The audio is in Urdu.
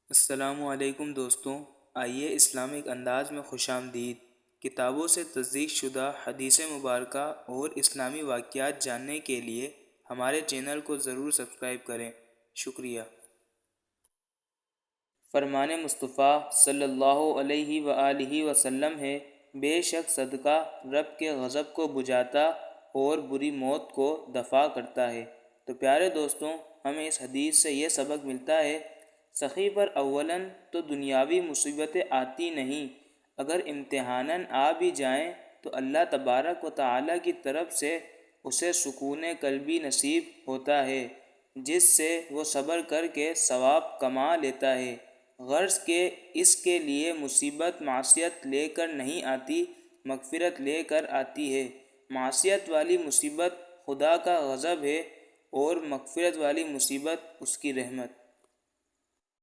السلام علیکم دوستوں، آئیے اسلامک انداز میں خوش آمدید۔ کتابوں سے تصدیق شدہ حدیث مبارکہ اور اسلامی واقعات جاننے کے لیے ہمارے چینل کو ضرور سبسکرائب کریں، شکریہ۔ فرمان مصطفیٰ صلی اللہ علیہ وآلہ وسلم ہے، بے شک صدقہ رب کے غضب کو بجھاتا اور بری موت کو دفع کرتا ہے۔ تو پیارے دوستوں، ہمیں اس حدیث سے یہ سبق ملتا ہے، سخی پر اولاً تو دنیاوی مصیبتیں آتی نہیں، اگر امتحاناً آ بھی جائیں تو اللہ تبارک و تعالیٰ کی طرف سے اسے سکون قلبی نصیب ہوتا ہے، جس سے وہ صبر کر کے ثواب کما لیتا ہے۔ غرض کہ اس کے لیے مصیبت معصیت لے کر نہیں آتی، مغفرت لے کر آتی ہے۔ معصیت والی مصیبت خدا کا غضب ہے اور مغفرت والی مصیبت اس کی رحمت۔